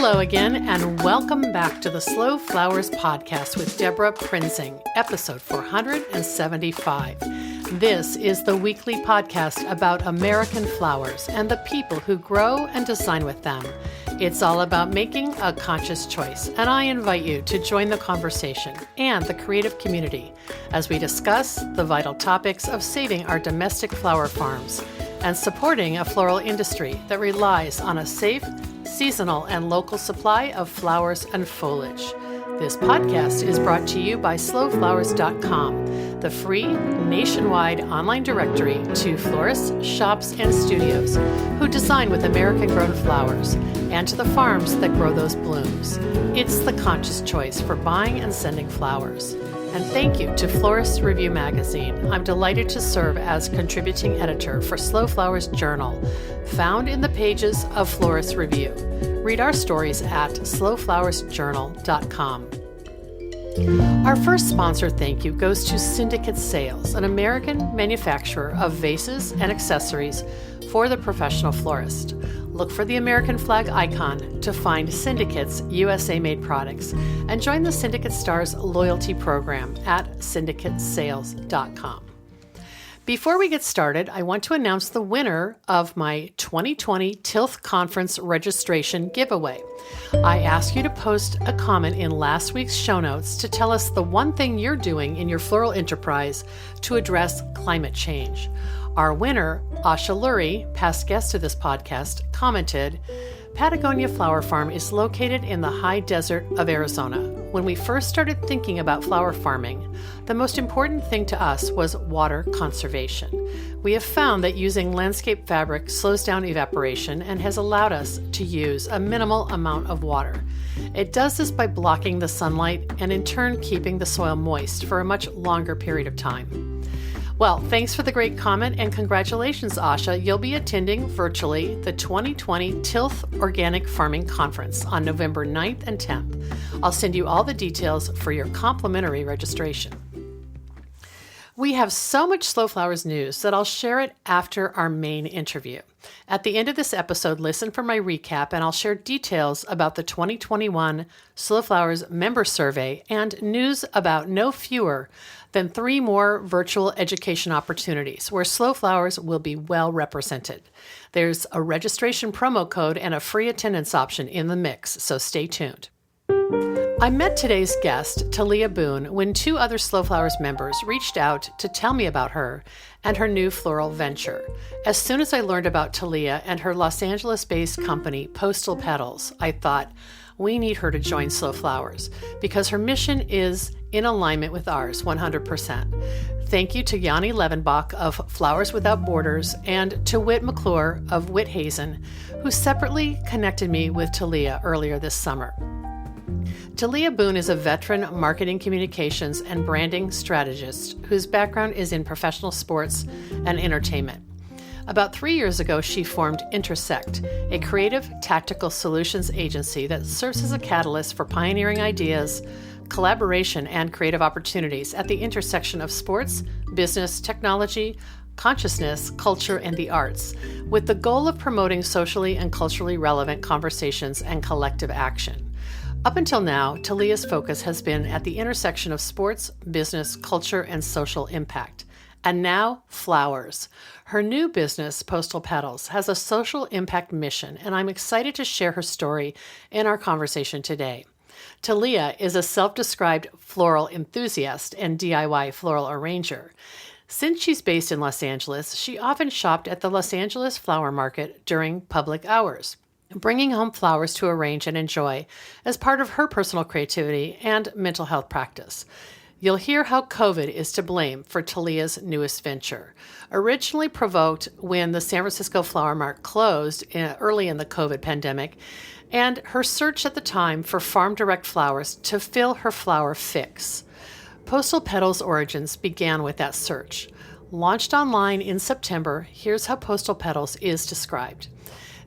Hello again, and welcome back to the Slow Flowers Podcast with Deborah Prinzing, episode 475. This is the weekly podcast about American flowers and the people who grow and design with them. It's all about making a conscious choice, and I invite you to join the conversation and the creative community as we discuss the vital topics of saving our domestic flower farms and supporting a floral industry that relies on a safe, seasonal, and local supply of flowers and foliage. This podcast is brought to you by slowflowers.com, the free nationwide online directory to florists, shops, and studios who design with American-grown flowers, and to the farms that grow those blooms. It's the conscious choice for buying and sending flowers. And thank you to Florist Review Magazine. I'm delighted to serve as contributing editor for Slow Flowers Journal, found in the pages of Florist Review. Read our stories at slowflowersjournal.com. Our first sponsor thank you goes to Syndicate Sales, an American manufacturer of vases and accessories for the professional florist. Look for the American flag icon to find Syndicate's USA-made products and join the Syndicate Stars loyalty program at syndicatesales.com. Before we get started, I want to announce the winner of my 2020 Tilth Conference registration giveaway. I asked you to post a comment in last week's show notes to tell us the one thing you're doing in your floral enterprise to address climate change. Our winner, Asha Lurie, past guest to this podcast, commented, Patagonia Flower Farm is located in the high desert of Arizona. When we first started thinking about flower farming, the most important thing to us was water conservation. We have found that using landscape fabric slows down evaporation and has allowed us to use a minimal amount of water. It does this by blocking the sunlight and in turn keeping the soil moist for a much longer period of time. Well, thanks for the great comment and congratulations, Asha. You'll be attending virtually the 2020 Tilth Organic Farming Conference on November 9th and 10th. I'll send you all the details for your complimentary registration. We have so much Slow Flowers news that I'll share it after our main interview. At the end of this episode, listen for my recap and I'll share details about the 2021 Slow Flowers member survey and news about no fewer than 3 more virtual education opportunities where Slow Flowers will be well represented. There's a registration promo code and a free attendance option in the mix, so stay tuned. I met today's guest, Talia Boone, when 2 other Slow Flowers members reached out to tell me about her and her new floral venture. As soon as I learned about Talia and her Los Angeles-based company, Postal Petals, I thought, we need her to join Slow Flowers because her mission is in alignment with ours 100%. Thank you to Yanni Levenbach of Flowers Without Borders and to Whit McClure of Whit Hazen, who separately connected me with Talia earlier this summer. Talia Boone is a veteran marketing communications and branding strategist whose background is in professional sports and entertainment. About 3 years ago, she formed Intersect, a creative tactical solutions agency that serves as a catalyst for pioneering ideas, collaboration, and creative opportunities at the intersection of sports, business, technology, consciousness, culture, and the arts, with the goal of promoting socially and culturally relevant conversations and collective action. Up until now, Talia's focus has been at the intersection of sports, business, culture, and social impact. And now, flowers. Her new business, Postal Petals, has a social impact mission, and I'm excited to share her story in our conversation today. Talia is a self-described floral enthusiast and DIY floral arranger. Since she's based in Los Angeles, she often shopped at the Los Angeles Flower Market during public hours, bringing home flowers to arrange and enjoy as part of her personal creativity and mental health practice. You'll hear how COVID is to blame for Talia's newest venture. Originally provoked when the San Francisco Flower Mart closed early in the COVID pandemic, and her search at the time for farm direct flowers to fill her flower fix. Postal Petals' origins began with that search. Launched online in September, here's how Postal Petals is described.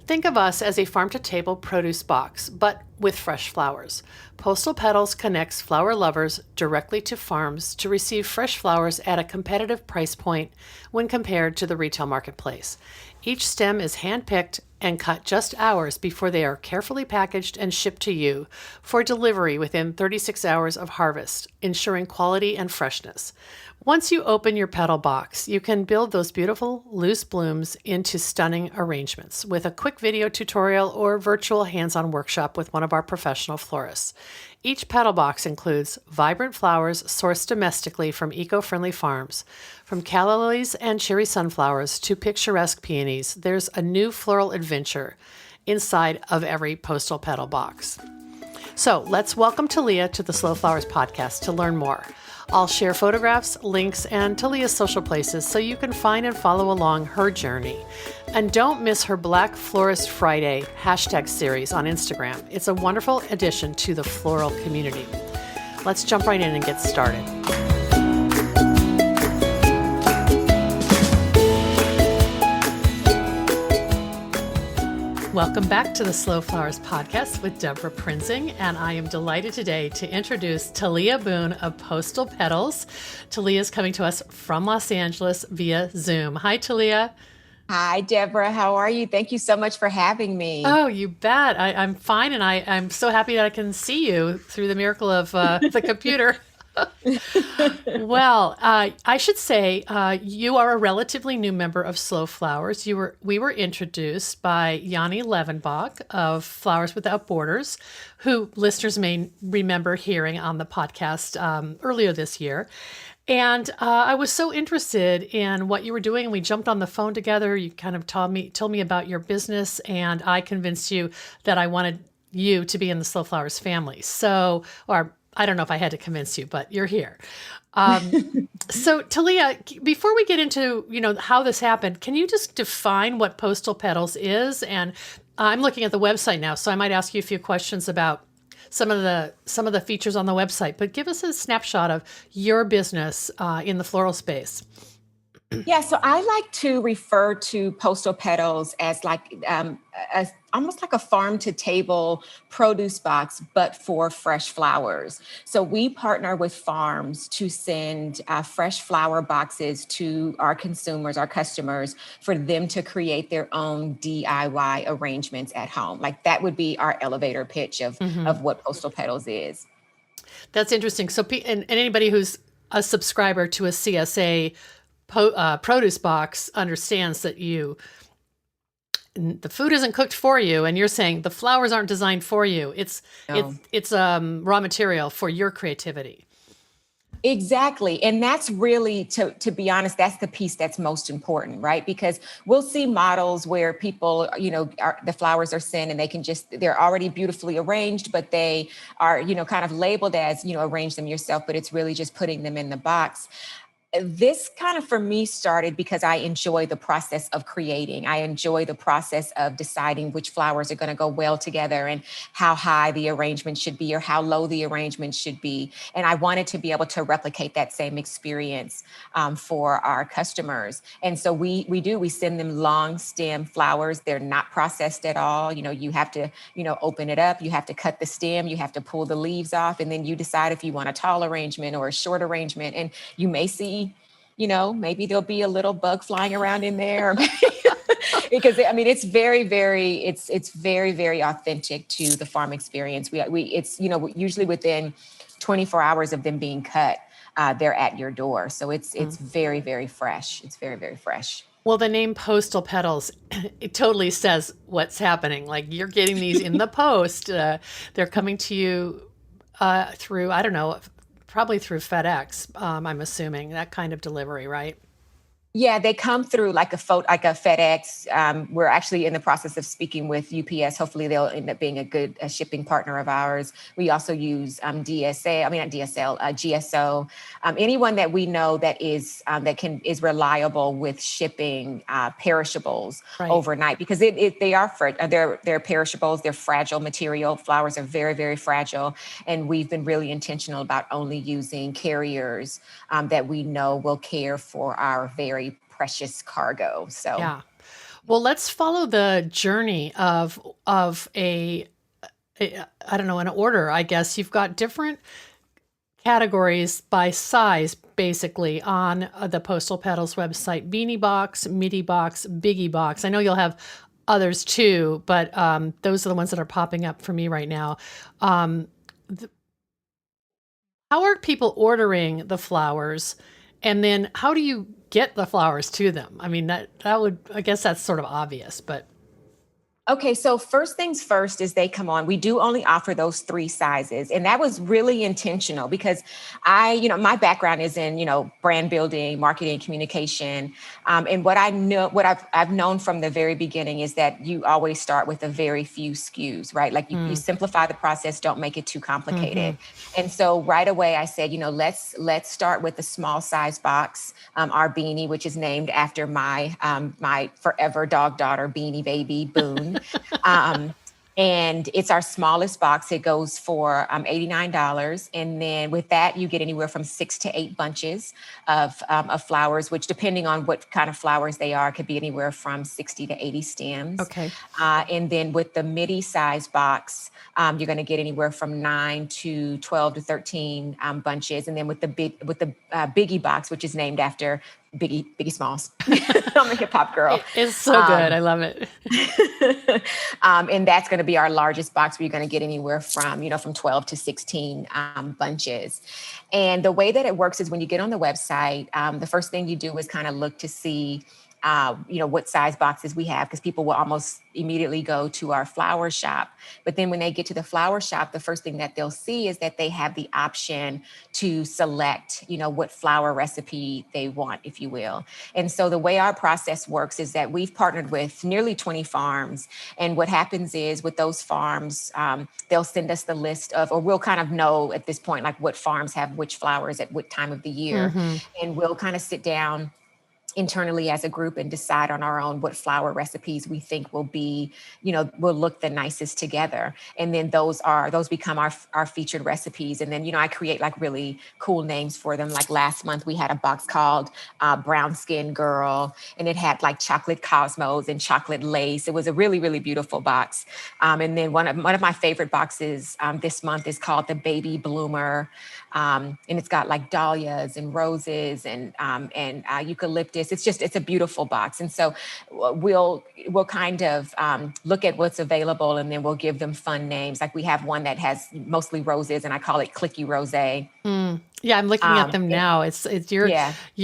Think of us as a farm-to-table produce box, but with fresh flowers. Postal Petals connects flower lovers directly to farms to receive fresh flowers at a competitive price point when compared to the retail marketplace. Each stem is hand-picked and cut just hours before they are carefully packaged and shipped to you for delivery within 36 hours of harvest, ensuring quality and freshness. Once you open your petal box, you can build those beautiful loose blooms into stunning arrangements with a quick video tutorial or virtual hands-on workshop with one of our professional florists. Each petal box includes vibrant flowers sourced domestically from eco-friendly farms. From calla lilies and cherry sunflowers to picturesque peonies, there's a new floral adventure inside of every Postal Petal box. So let's welcome Talia to the Slow Flowers podcast to learn more. I'll share photographs, links, and Talia's social places so you can find and follow along her journey. And don't miss her Black Florist Friday hashtag series on Instagram. It's a wonderful addition to the floral community. Let's jump right in and get started. Welcome back to the Slow Flowers podcast with Deborah Prinzing, and I am delighted today to introduce Talia Boone of Postal Petals. Talia is coming to us from Los Angeles via Zoom. Hi, Talia. Hi, Deborah. How are you? Thank you so much for having me. Oh, you bet. I'm fine, and I'm so happy that I can see you through the miracle of the computer. Well, I should say you are a relatively new member of Slow Flowers. We were introduced by Yanni Levenbach of Flowers Without Borders, who listeners may remember hearing on the podcast earlier this year. And I was so interested in what you were doing, and we jumped on the phone together. You kind of told me about your business, and I convinced you that I wanted you to be in the Slow Flowers family. So, or I don't know if I had to convince you, but you're here. So Talia, before we get into, how this happened, can you just define what Postal Petals is? And I'm looking at the website now, so I might ask you a few questions about some of the features on the website, but give us a snapshot of your business in the floral space. Yeah, so I like to refer to Postal Petals as almost like a farm to table produce box, but for fresh flowers. So we partner with farms to send fresh flower boxes to our consumers, our customers, for them to create their own DIY arrangements at home. Like that would be our elevator pitch of what Postal Petals is. That's interesting. So, and anybody who's a subscriber to a CSA produce box understands that the food isn't cooked for you, and you're saying the flowers aren't designed for you. It's raw material for your creativity. Exactly. And that's really, to be honest, that's the piece that's most important, right? Because we'll see models where people, the flowers are sent and they're already beautifully arranged, but they are, kind of labeled as, arrange them yourself, but it's really just putting them in the box. This kind of for me started because I enjoy the process of creating. I enjoy the process of deciding which flowers are going to go well together and how high the arrangement should be or how low the arrangement should be. And I wanted to be able to replicate that same experience for our customers. And so we send them long stem flowers. They're not processed at all. You have to, open it up. You have to cut the stem. You have to pull the leaves off. And then you decide if you want a tall arrangement or a short arrangement. And you may see maybe there'll be a little bug flying around in there because it's very, very, it's very, very authentic to the farm experience. It's usually within 24 hours of them being cut, they're at your door. So it's very, very fresh. It's very, very fresh. Well, the name Postal Petals, it totally says what's happening. Like you're getting these in the post. They're coming to you through, I don't know, probably through FedEx, I'm assuming, that kind of delivery, right? Yeah, they come through like a FedEx. We're actually in the process of speaking with UPS. Hopefully they'll end up being a shipping partner of ours. We also use GSO. Anyone that we know that is reliable with shipping perishables overnight, because they're perishables. They're fragile material. Flowers are very, very fragile, and we've been really intentional about only using carriers that we know will care for our very precious cargo. So yeah. Well, let's follow the journey of an order, I guess. You've got different categories by size, basically, on the Postal Petals website: beanie box, midi box, biggie box. I know you'll have others too, but those are the ones that are popping up for me right now. Um, how are people ordering the flowers, and then how do you get the flowers to them? I mean, that would, I guess that's sort of obvious, but Okay, so first things first is they come on. We do only offer those three sizes. And that was really intentional because my background is in, brand building, marketing, communication. And what I know, what I've known from the very beginning is that you always start with a very few SKUs, right? Like you simplify the process, don't make it too complicated. And so right away I said, let's start with the small size box, our beanie, which is named after my my forever dog daughter, Beanie Baby Boone. And it's our smallest box. It goes for $89. And then with that, you get anywhere from 6 to 8 bunches of flowers, which depending on what kind of flowers they are, could be anywhere from 60 to 80 stems. okay. And then with the midi size box, you're going to get anywhere from 9 to 12 to 13 bunches. And then with the biggie box, which is named after Biggie Smalls. I'm a hip hop girl. It's so good. I love it. And that's going to be our largest box where you're going to get anywhere from, from 12 to 16 bunches. And the way that it works is when you get on the website, the first thing you do is kind of look to see what size boxes we have, because people will almost immediately go to our flower shop. But then when they get to the flower shop, the first thing that they'll see is that they have the option to select, what flower recipe they want, if you will. And so the way our process works is that we've partnered with nearly 20 farms. And what happens is with those farms, they'll send us the list of, or we'll kind of know at this point, like what farms have which flowers at what time of the year. And we'll kind of sit down internally as a group and decide on our own what flower recipes we think will be, will look the nicest together. And then those become our featured recipes. And then, I create like really cool names for them. Like last month we had a box called Brown Skin Girl, and it had like chocolate cosmos and chocolate lace. It was a really, really beautiful box. And then one of my favorite boxes this month is called the Baby Bloomer. And it's got like dahlias and roses and eucalyptus. It's a beautiful box. And so we'll kind of look at what's available, and then we'll give them fun names. Like we have one that has mostly roses, and I call it Clicky Rose. Yeah, I'm looking at them now. It's your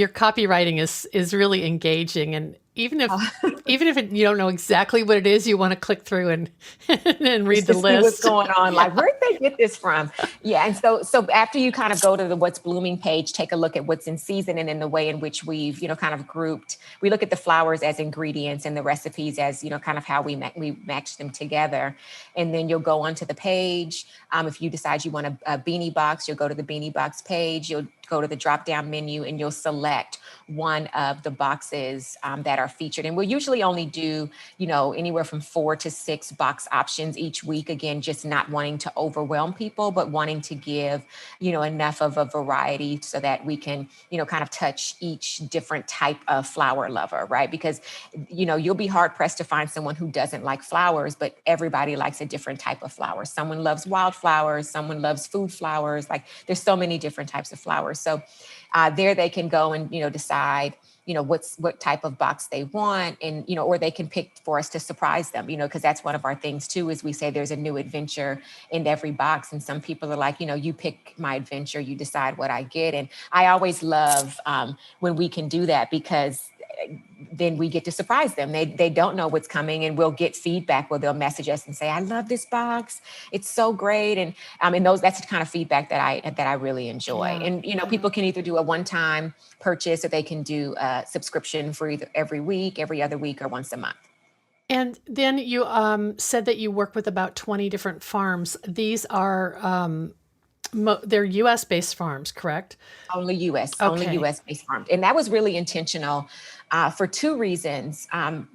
copywriting is really engaging, and even if you don't know exactly what it is, you want to click through and and read the list. What's going on? Like, where'd they get this from? Yeah, and so after you kind of go to the What's Blooming page, take a look at what's in season, and in the way in which we've kind of grouped. We look at the flowers as ingredients and the recipes as kind of how we match them together, and then you'll go onto the page. If you decide you want a beanie box, you'll go to the beanie box page. You'll go to the drop-down menu and you'll select one of the boxes that are featured. And we'll usually only do, anywhere from 4 to 6 box options each week. Again, just not wanting to overwhelm people, but wanting to give, enough of a variety so that we can, kind of touch each different type of flower lover, right? Because, you'll be hard pressed to find someone who doesn't like flowers, but everybody likes a different type of flower. Someone loves wildflowers, someone loves food flowers. Like there's so many different types of flowers. So there they can go and, decide, what type of box they want, and, or they can pick for us to surprise them, because that's one of our things too, is we say there's a new adventure in every box. And some people are like, you pick my adventure, you decide what I get. And I always love when we can do that, because then we get to surprise them. They don't know what's coming, and we'll get feedback where they'll message us and say, I love this box. It's so great. And that's the kind of feedback that I really enjoy. Yeah. And, people can either do a one-time purchase, or they can do a subscription for either every week, every other week, or once a month. And then you said that you work with about 20 different farms. These are they're U.S.-based farms, correct? Only U.S. Okay. Only U.S.-based farms. And that was really intentional for 2 reasons.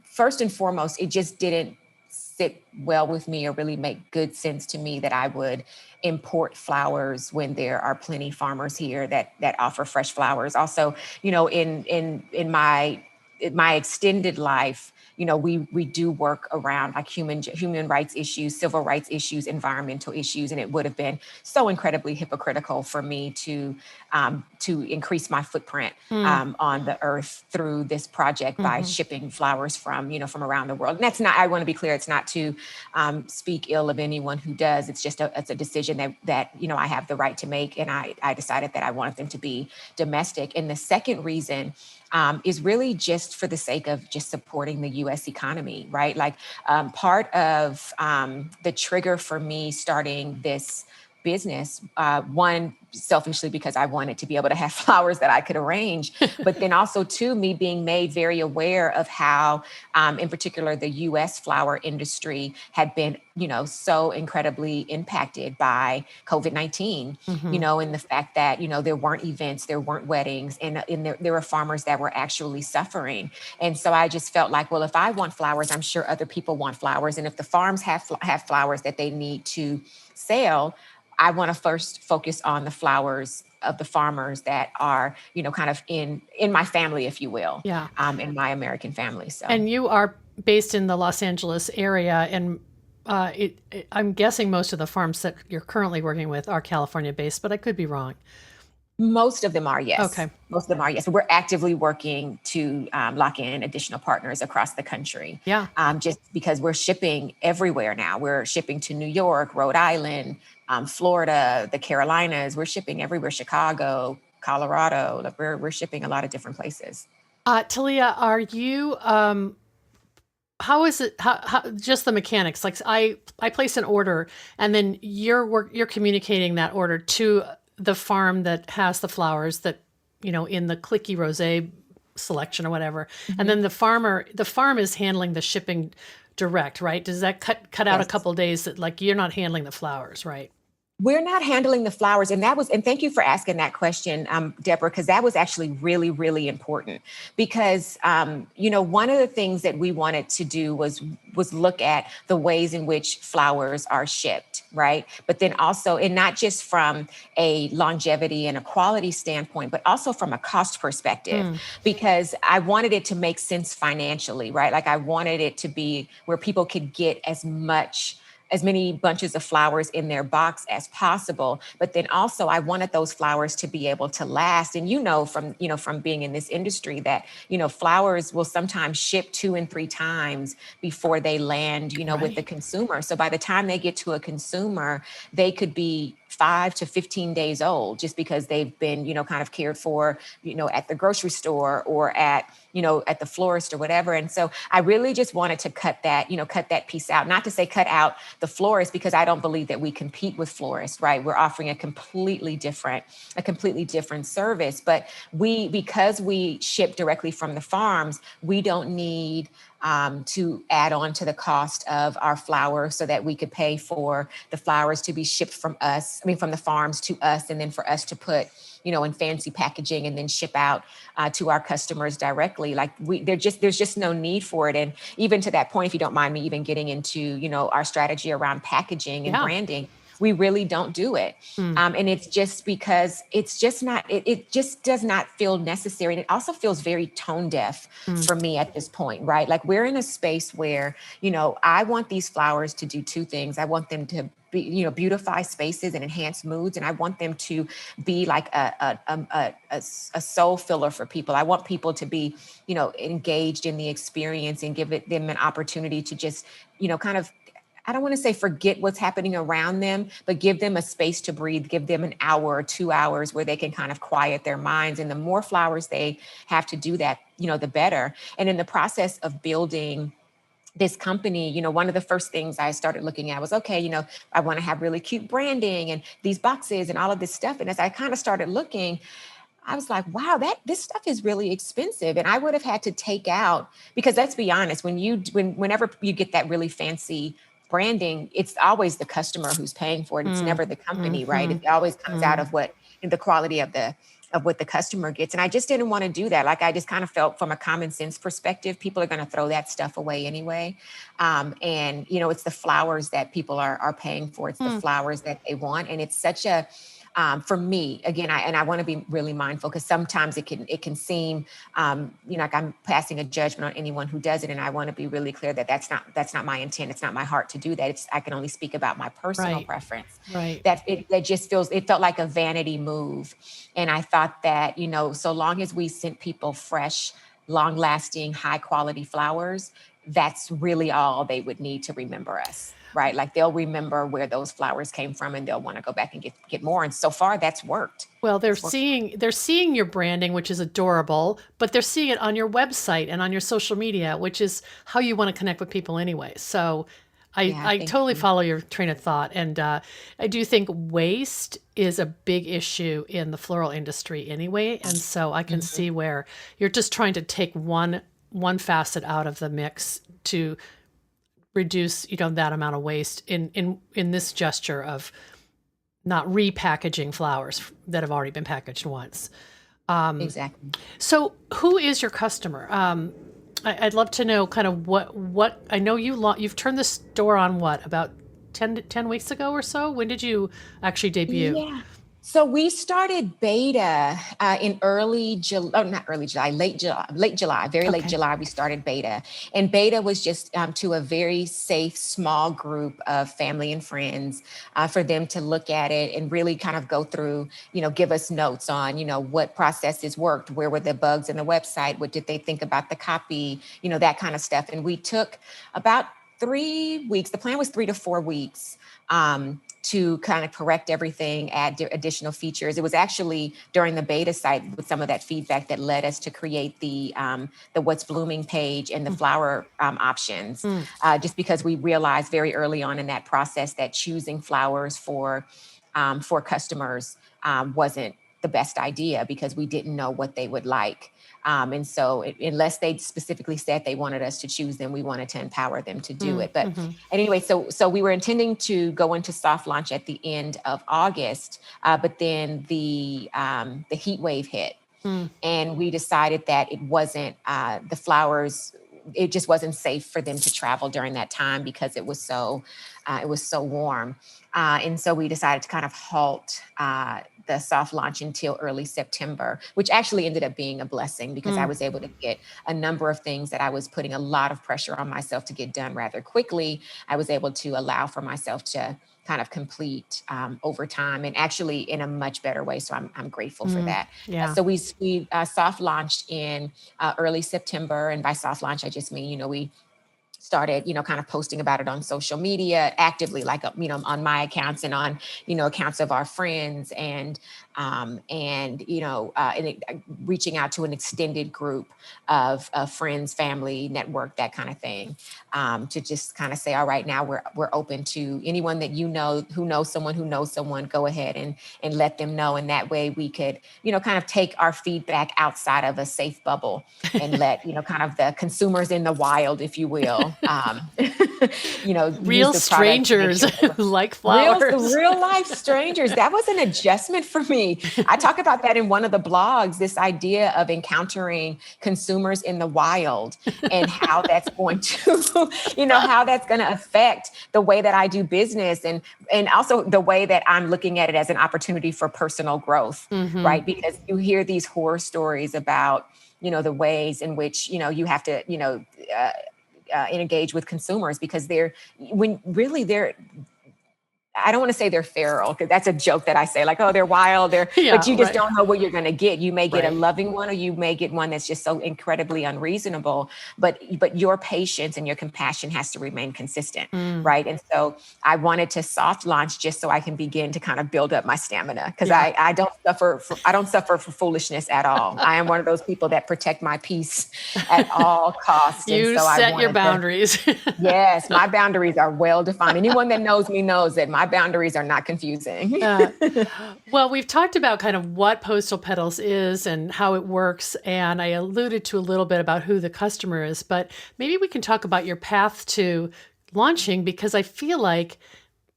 First and foremost, it just didn't sit well with me or really make good sense to me that I would import flowers when there are plenty farmers here that offer fresh flowers. Also, in my extended life, we do work around like human rights issues, civil rights issues, environmental issues, and it would have been so incredibly hypocritical for me to increase my footprint on the earth through this project by shipping flowers from around the world. And that's not, I want to be clear, it's not to speak ill of anyone who does. It's just it's a decision that I have the right to make. And I decided that I wanted them to be domestic. And the second reason is really just for the sake of just supporting the U.S. economy, right? Like part of the trigger for me starting this business, one, selfishly because I wanted to be able to have flowers that I could arrange, but then also two, me being made very aware of how, in particular, the U.S. flower industry had been, so incredibly impacted by COVID-19, and the fact that, there weren't events, there weren't weddings, and there were farmers that were actually suffering. And so I just felt like, well, if I want flowers, I'm sure other people want flowers. And if the farms have flowers that they need to sell, I want to first focus on the flowers of the farmers that are, kind of in my family, if you will, in my American family. So, and you are based in the Los Angeles area, and I'm guessing most of the farms that you're currently working with are California based, but I could be wrong. Most of them are, yes. Okay. Most of them are, yes. We're actively working to lock in additional partners across the country. Yeah. Just because we're shipping everywhere now. We're shipping to New York, Rhode Island, Florida, the Carolinas. We're shipping everywhere. Chicago, Colorado. Like we're shipping a lot of different places. Talia, are you? How is it? How just the mechanics? Like I place an order, and then you're communicating that order to the farm that has the flowers that, in the Cliquis Rosé selection or whatever. And then the farm is handling the shipping direct, right? Does that cut out a couple of days that like you're not handling the flowers, right? We're not handling the flowers. And thank you for asking that question, Deborah, because that was actually really, really important because, one of the things that we wanted to do was look at the ways in which flowers are shipped, right? But then also, and not just from a longevity and a quality standpoint, but also from a cost perspective, because I wanted it to make sense financially, right? Like I wanted it to be where people could get as many bunches of flowers in their box as possible. But then also I wanted those flowers to be able to last. And from being in this industry that, flowers will sometimes ship 2 and 3 times before they land, with the consumer. So by the time they get to a consumer, they could be 5 to 15 days old just because they've been, kind of cared for, at the grocery store or at the florist or whatever. And so I really just wanted to cut that piece out, not to say cut out the florist, because I don't believe that we compete with florists, right? We're offering a completely different service, but because we ship directly from the farms, we don't need to add on to the cost of our flowers so that we could pay for the flowers to be shipped from the farms to us, and then for us to put, in fancy packaging and then ship out to our customers directly. Like there's just no need for it. And even to that point, if you don't mind me even getting into, our strategy around packaging and branding, we really don't do it. And it's just because it just does not feel necessary. And it also feels very tone deaf for me at this point, right? Like we're in a space where, I want these flowers to do 2 things. I want them to be, beautify spaces and enhance moods. And I want them to be like a soul filler for people. I want people to be, engaged in the experience and give them an opportunity to just, kind of, I don't want to say forget what's happening around them, but give them a space to breathe, give them an hour or 2 hours where they can kind of quiet their minds. And the more flowers they have to do that, the better. And in the process of building this company, one of the first things I started looking at was, okay, I want to have really cute branding and these boxes and all of this stuff. And as I kind of started looking, I was like, wow, this stuff is really expensive. And I would have had to take out, because let's be honest, whenever you get that really fancy branding, it's always the customer who's paying for it. It's never the company, right? It always comes out of the quality of what the customer gets. And I just didn't want to do that. Like I just kind of felt from a common sense perspective, people are going to throw that stuff away anyway. And it's the flowers that people are paying for. It's the flowers that they want. And it's such a For me, again, I want to be really mindful, because sometimes it can seem, like I'm passing a judgment on anyone who does it. And I want to be really clear that that's not my intent. It's not my heart to do that. I can only speak about my personal Right. preference. Right. It felt like a vanity move. And I thought that, so long as we sent people fresh, long lasting, high quality flowers, that's really all they would need to remember us. Right. Like they'll remember where those flowers came from, and they'll want to go back and get more. And so far that's worked. Well, they're It's worked. seeing your branding, which is adorable, but they're seeing it on your website and on your social media, which is how you want to connect with people anyway. So I Thank totally you. follow your train of thought. And I do think waste is a big issue in the floral industry anyway. And so I can see where you're just trying to take one facet out of the mix to reduce, that amount of waste in this gesture of not repackaging flowers that have already been packaged once. Exactly. So who is your customer? I'd love to know kind of what I know you've turned the store on about 10 weeks ago or so. When did you actually debut? Yeah. So we started beta in early July, not early July, late July, very late Okay. July, we started beta. And beta was just to a very safe, small group of family and friends for them to look at it and really kind of go through, give us notes on, what processes worked, where were the bugs in the website, what did they think about the copy, that kind of stuff. And we took about 3 weeks. The plan was 3 to 4 weeks. To kind of correct everything, add additional features. It was actually during the beta site with some of that feedback that led us to create the What's Blooming page and the flower options, just because we realized very early on in that process that choosing flowers for customers wasn't the best idea, because we didn't know what they would like. And so unless they specifically said they wanted us to choose them, we wanted to empower them to do it. But anyway, so we were intending to go into soft launch at the end of August, but then the heat wave hit. And we decided that it wasn't the flowers. It just wasn't safe for them to travel during that time, because it was so warm. And so we decided to kind of halt the soft launch until early September, which actually ended up being a blessing, because I was able to get a number of things that I was putting a lot of pressure on myself to get done rather quickly. I was able to allow for myself to kind of complete over time, and actually in a much better way. So I'm grateful for that. Yeah. So we soft launched in early September. And by soft launch, I just mean, we started, kind of posting about it on social media actively, like, on my accounts and on, accounts of our friends, and reaching out to an extended group of friends, family, network, that kind of thing, to just kind of say, all right, now we're open to anyone that who knows someone, go ahead and let them know. And that way we could, kind of take our feedback outside of a safe bubble and let, kind of the consumers in the wild, if you will, Real strangers who like flowers. Real life strangers. That was an adjustment for me. I talk about that in one of the blogs, this idea of encountering consumers in the wild, and how that's going to, how that's going to affect the way that I do business, and also the way that I'm looking at it as an opportunity for personal growth, right? Because you hear these horror stories about, the ways in which, you have to, engage with consumers, because they're I don't want to say they're feral, because that's a joke that I say, like, oh, they're wild, but you just don't know what you're going to get. You may get a loving one, or you may get one that's just so incredibly unreasonable, but your patience and your compassion has to remain consistent. Right. And so I wanted to soft launch just so I can begin to kind of build up my stamina, because I don't suffer for foolishness at all. I am one of those people that protect my peace at all costs. You and so set your boundaries. Yes, my boundaries are well defined. Anyone that knows me knows that my boundaries are not confusing. Well, we've talked about kind of what Postal Petals is and how it works, and I alluded to a little bit about who the customer is, but maybe we can talk about your path to launching, because I feel like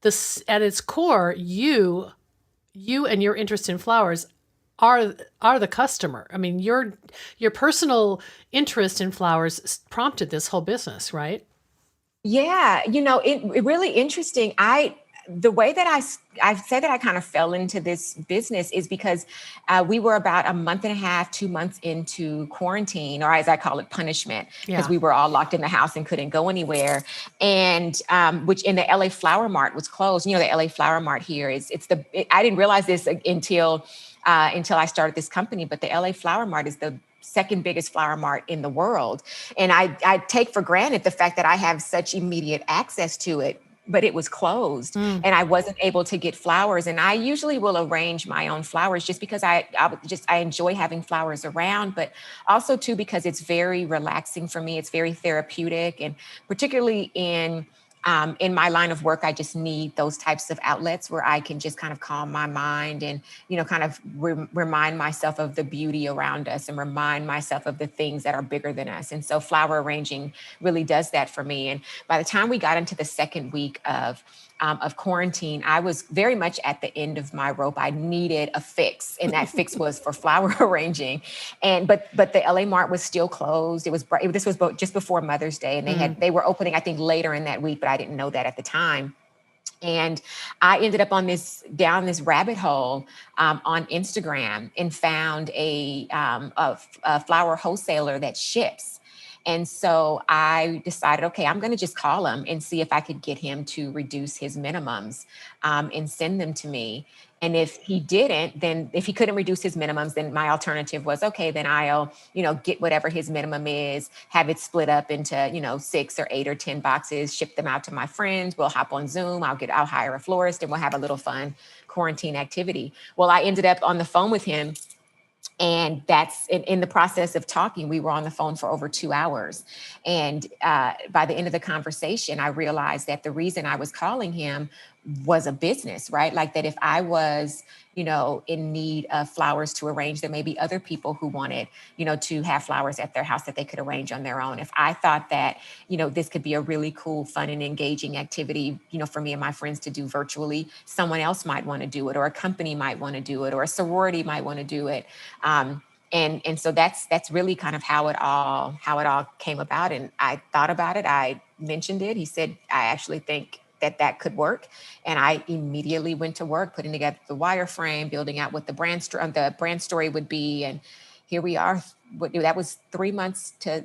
this, at its core, you and your interest in flowers are the customer. I mean, your personal interest in flowers prompted this whole business, right? Yeah, it really interesting. the way that I say that I kind of fell into this business is because we were about a month and a half, 2 months into quarantine, or as I call it, punishment, because Yeah. we were all locked in the house and couldn't go anywhere. And which in the LA Flower Mart was closed. You know, the LA Flower Mart here I didn't realize this until I started this company, but the LA Flower Mart is the second biggest flower mart in the world. And I take for granted the fact that I have such immediate access to it, but it was closed Mm. and I wasn't able to get flowers. And I usually will arrange my own flowers just because I enjoy having flowers around, but also too, because it's very relaxing for me. It's very therapeutic. And particularly in my line of work, I just need those types of outlets where I can just kind of calm my mind and, kind of remind myself of the beauty around us and remind myself of the things that are bigger than us. And so flower arranging really does that for me. And by the time we got into the second week of quarantine, I was very much at the end of my rope. I needed a fix, and that fix was for flower arranging. But the LA Mart was still closed. This was just before Mother's Day, and they were opening, I think, later in that week, but I didn't know that at the time. And I ended up down this rabbit hole on Instagram and found a flower wholesaler that ships. And so I decided, okay, I'm going to just call him and see if I could get him to reduce his minimums and send them to me. And if he couldn't reduce his minimums, then my alternative was, okay, then I'll, get whatever his minimum is, have it split up into, 6 or 8 or 10 boxes, ship them out to my friends. We'll hop on Zoom. I'll hire a florist and we'll have a little fun quarantine activity. Well, I ended up on the phone with him. And that's in the process of talking, we were on the phone for over 2 hours. And by the end of the conversation, I realized that the reason I was calling him was a business, right? Like that if I was, in need of flowers to arrange, there may be other people who wanted, to have flowers at their house that they could arrange on their own. If I thought that, this could be a really cool, fun and engaging activity, for me and my friends to do virtually, someone else might want to do it, or a company might want to do it, or a sorority might want to do it. And so that's really kind of how it all came about. And I thought about it. I mentioned it. He said, I actually think that could work. And I immediately went to work, putting together the wireframe, building out what the brand story would be. And here we are. That was 3 months to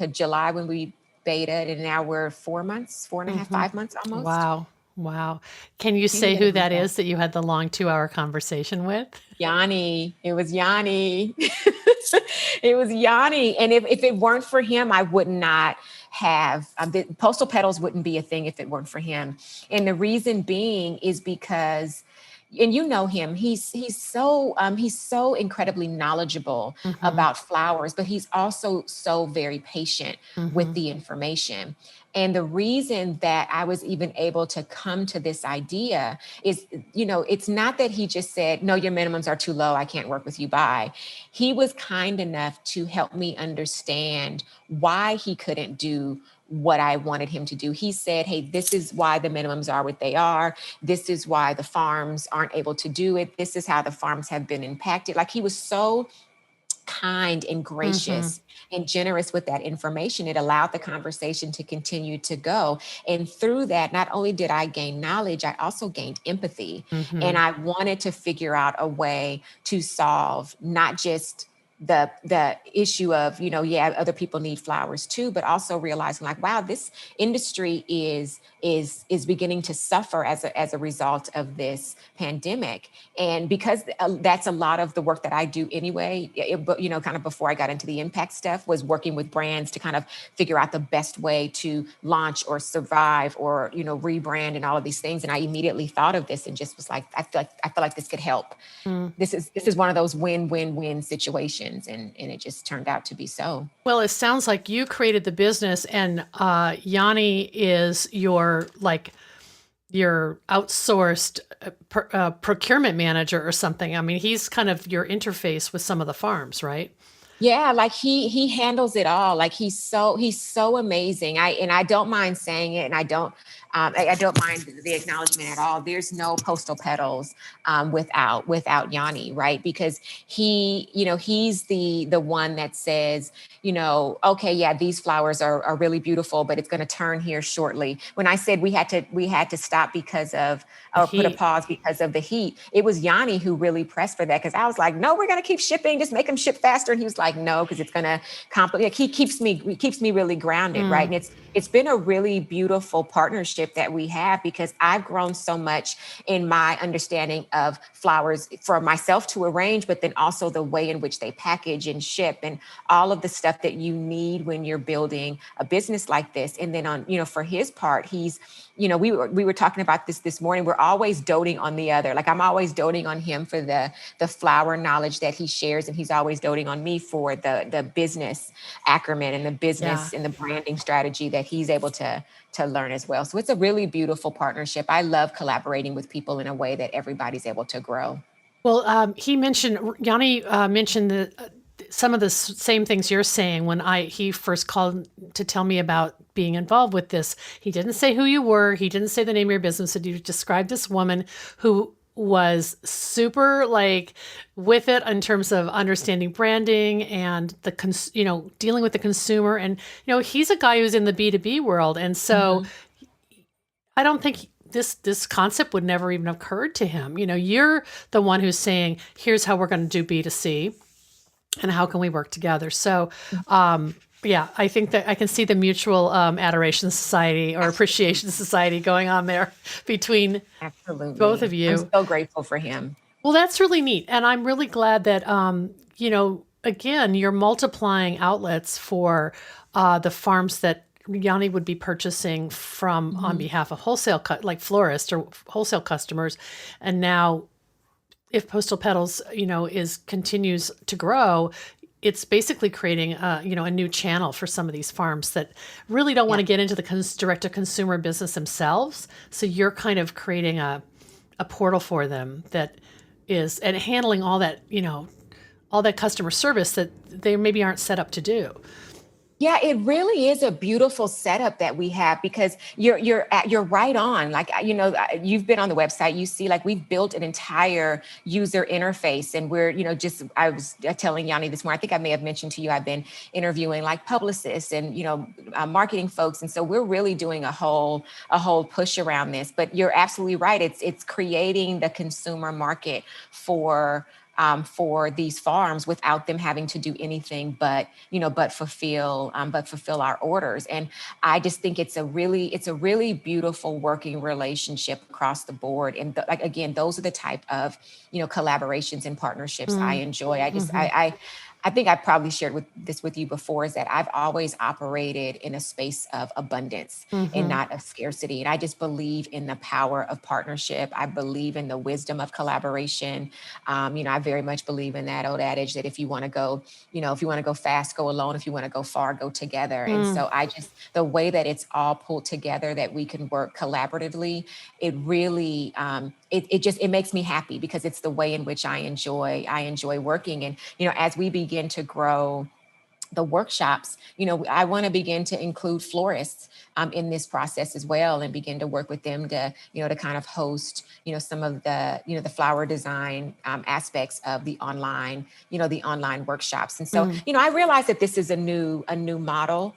July when we betaed, and now we're 4 months, 4.5, 5 months almost. Wow. Can you say who that is that you had the long 2-hour conversation with? Yanni. It was Yanni. It was Yanni. And if it weren't for him, I would not have the Postal Petals wouldn't be a thing if it weren't for him. And the reason being is because, and you know him, he's so incredibly knowledgeable about flowers, but he's also so very patient with the information. And the reason that I was even able to come to this idea is, it's not that he just said, no, your minimums are too low, I can't work with you, bye. He was kind enough to help me understand why he couldn't do what I wanted him to do. He said, hey, this is why the minimums are what they are. This is why the farms aren't able to do it. This is how the farms have been impacted. Like, he was so kind and gracious and generous with that information. It allowed the conversation to continue to go. And through that, not only did I gain knowledge, I also gained empathy. And I wanted to figure out a way to solve not just the issue of, other people need flowers too, but also realizing like, wow, this industry is beginning to suffer as a result of this pandemic. And because that's a lot of the work that I do anyway, kind of before I got into the impact stuff, was working with brands to kind of figure out the best way to launch or survive or, rebrand and all of these things. And I immediately thought of this and just was like, I feel like this could help. This is one of those win-win-win situations. And it just turned out to be so. Well, it sounds like you created the business, and Yanni is your outsourced procurement manager or something. I mean, he's kind of your interface with some of the farms, right? Yeah, like he handles it all. Like he's so amazing. I don't mind saying it, and I don't mind the acknowledgement at all. There's no Postal Petals without Yanni, right? Because he's the one that says, okay, yeah, these flowers are really beautiful, but it's going to turn here shortly. When I said we had to stop because of, The or put a heat. pause because of the heat, it was Yanni who really pressed for that, because I was like, no, we're going to keep shipping, just make them ship faster. And he was like, no, because it's going to complicate. Like, he keeps me really grounded, right? And it's been a really beautiful partnership that we have, because I've grown so much in my understanding of flowers for myself to arrange, but then also the way in which they package and ship and all of the stuff that you need when you're building a business like this. And then for his part, we were talking about this morning. We're always doting on the other. Like, I'm always doting on him for the flower knowledge that he shares, and he's always doting on me for the business acumen and the Yeah. business and the branding strategy that he's able to learn as well. So it's a really beautiful partnership. I love collaborating with people in a way that everybody's able to grow. Well, Yanni mentioned some of the same things you're saying when he first called to tell me about being involved with this. He didn't say who you were. He didn't say the name of your business. And you described this woman who was super with it in terms of understanding branding and dealing with the consumer. And, he's a guy who's in the B2B world. And so I don't think this concept would never even have occurred to him. You're the one who's saying, here's how we're going to do B2C and how can we work together. So, yeah, I think that I can see the mutual adoration society or appreciation society going on there between Absolutely. both of you. I'm so grateful for him. Well, that's really neat. And I'm really glad that, again, you're multiplying outlets for the farms that Yanni would be purchasing from on behalf of wholesale, like florists or wholesale customers. And now if Postal Petals, continues to grow, it's basically creating a new channel for some of these farms that really don't want to get into the direct to consumer business themselves. So you're kind of creating a portal for them that is, and handling all that, all that customer service that they maybe aren't set up to do. Yeah, it really is a beautiful setup that we have, because you're right on. Like, you've been on the website, you see, like, we've built an entire user interface, and we're, I was telling Yanni this morning, I think I may have mentioned to you, I've been interviewing like publicists and, marketing folks. And so we're really doing a whole push around this, but you're absolutely right. It's creating the consumer market for these farms without them having to do anything but fulfill our orders. And I just think it's a really beautiful working relationship across the board. And again, those are the type of collaborations and partnerships I enjoy. I think I probably shared this with you before, is that I've always operated in a space of abundance and not of scarcity. And I just believe in the power of partnership. I believe in the wisdom of collaboration. I very much believe in that old adage that if you want to go fast, go alone. If you want to go far, go together. And so the way that it's all pulled together, that we can work collaboratively, it really, it makes me happy, because it's the way in which I enjoy working. And, as we begin to grow the workshops, I want to begin to include florists in this process as well, and begin to work with them to, to kind of host, some of the, the flower design aspects of the online workshops. And so, I realize that this is a new model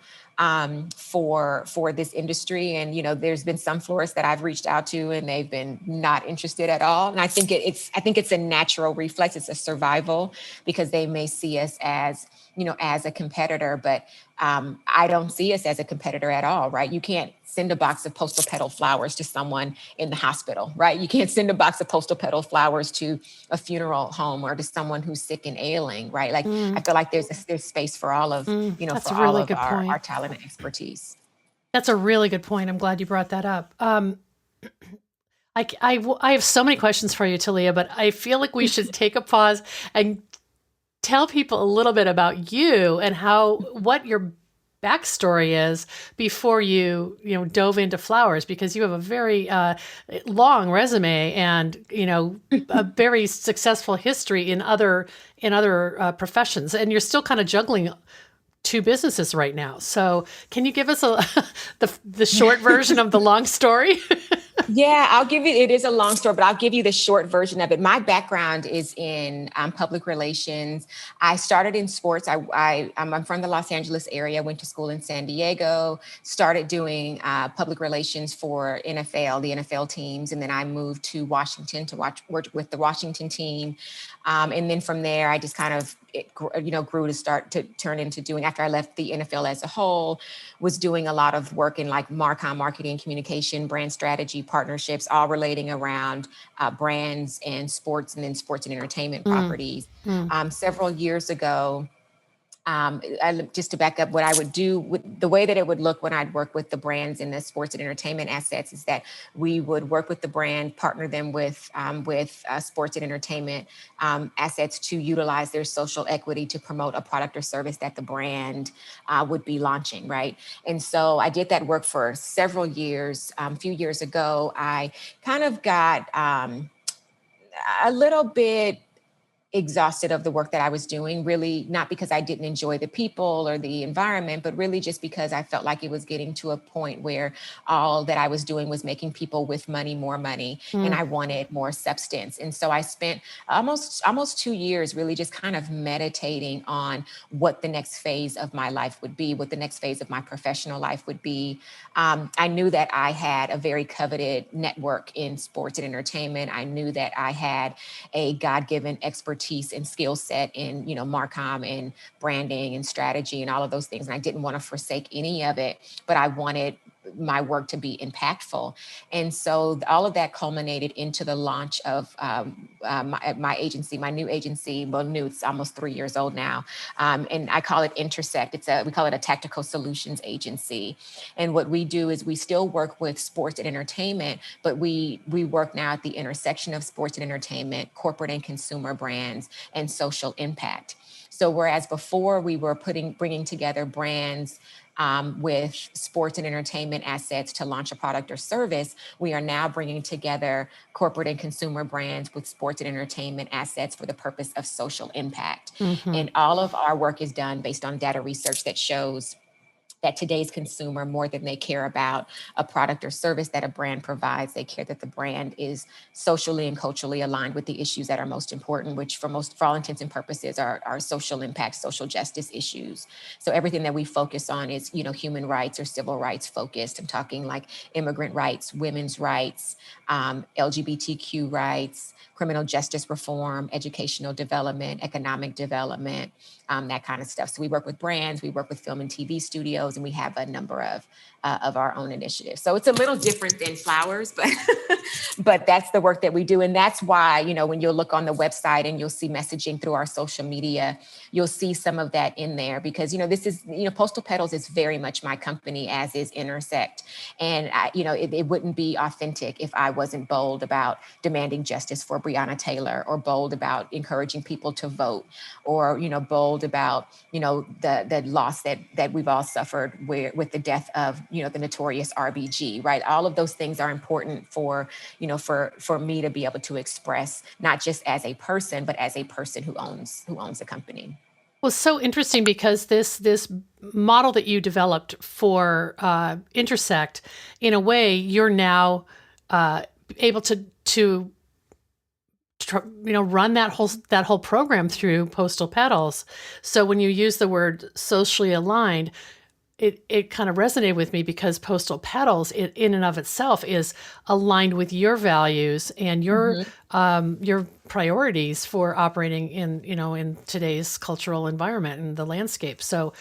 for this industry. And, there's been some florists that I've reached out to, and they've been not interested at all. And I think it's a natural reflex. It's a survival, because they may see us as a competitor, but I don't see us as a competitor at all, right? You can't send a box of Postal Petal flowers to someone in the hospital, right? You can't send a box of Postal Petal flowers to a funeral home or to someone who's sick and ailing, right? Like, I feel like there's space for all of, That's for a really all of good point. our talent and expertise. That's a really good point. I'm glad you brought that up. I have so many questions for you, Talia, but I feel like we should take a pause and tell people a little bit about you and what your backstory is before you dove into flowers, because you have a very long resume and a very successful history in other professions, and you're still kind of juggling two businesses right now. So can you give us the short version of the long story? Yeah, I'll give you, it is a long story, but I'll give you the short version of it. My background is in public relations. I started in sports. I'm from the Los Angeles area, went to school in San Diego, started doing public relations for NFL, the NFL teams. And then I moved to Washington to work with the Washington team. And then from there, I just kind of, grew to start to turn into doing, after I left the NFL as a whole, was doing a lot of work in like Marcom, marketing, communication, brand strategy, partnerships, all relating around brands and sports, and then sports and entertainment properties. Several years ago, just to back up, what I would do with the way that it would look when I'd work with the brands in the sports and entertainment assets is that we would work with the brand, partner them with sports and entertainment assets to utilize their social equity to promote a product or service that the brand would be launching, right? And so I did that work for several years. A few years ago, I kind of got a little bit exhausted of the work that I was doing, really not because I didn't enjoy the people or the environment, but really just because I felt like it was getting to a point where all that I was doing was making people with money more money, and I wanted more substance. And so I spent almost 2 years really just kind of meditating on what the next phase of my life would be, what the next phase of my professional life would be. I knew that I had a very coveted network in sports and entertainment. I knew that I had a God-given expertise and skill set in, Marcom and branding and strategy and all of those things. And I didn't want to forsake any of it, but I wanted my work to be impactful. And so all of that culminated into the launch of my agency, my new agency. Well, new, it's almost 3 years old now. And I call it Intersect. We call it a tactical solutions agency. And what we do is we still work with sports and entertainment, but we work now at the intersection of sports and entertainment, corporate and consumer brands, and social impact. So whereas before we were bringing together brands with sports and entertainment assets to launch a product or service, we are now bringing together corporate and consumer brands with sports and entertainment assets for the purpose of social impact. And all of our work is done based on data research that shows that today's consumer, more than they care about a product or service that a brand provides, they care that the brand is socially and culturally aligned with the issues that are most important, which for all intents and purposes are social impact, social justice issues. So everything that we focus on is, human rights or civil rights focused. I'm talking like immigrant rights, women's rights, LGBTQ rights, criminal justice reform, educational development, economic development, that kind of stuff. So we work with brands, we work with film and TV studios, and we have a number of our own initiatives. So it's a little different than flowers, but but that's the work that we do. And that's why, when you'll look on the website and you'll see messaging through our social media, you'll see some of that in there because, this is, Postal Petals is very much my company, as is Intersect. And, it wouldn't be authentic if I wasn't bold about demanding justice for Breonna Taylor, or bold about encouraging people to vote, or, bold about, the loss that we've all suffered with the death of, the notorious RBG, right? All of those things are important for me to be able to express, not just as a person, but as a person who owns a company. Well, so interesting, because this model that you developed for Intersect, in a way, you're now able to run that whole program through Postal Petals. So when you use the word socially aligned, it kind of resonated with me, because Postal Petals in and of itself is aligned with your values and your priorities for operating in today's cultural environment and the landscape. So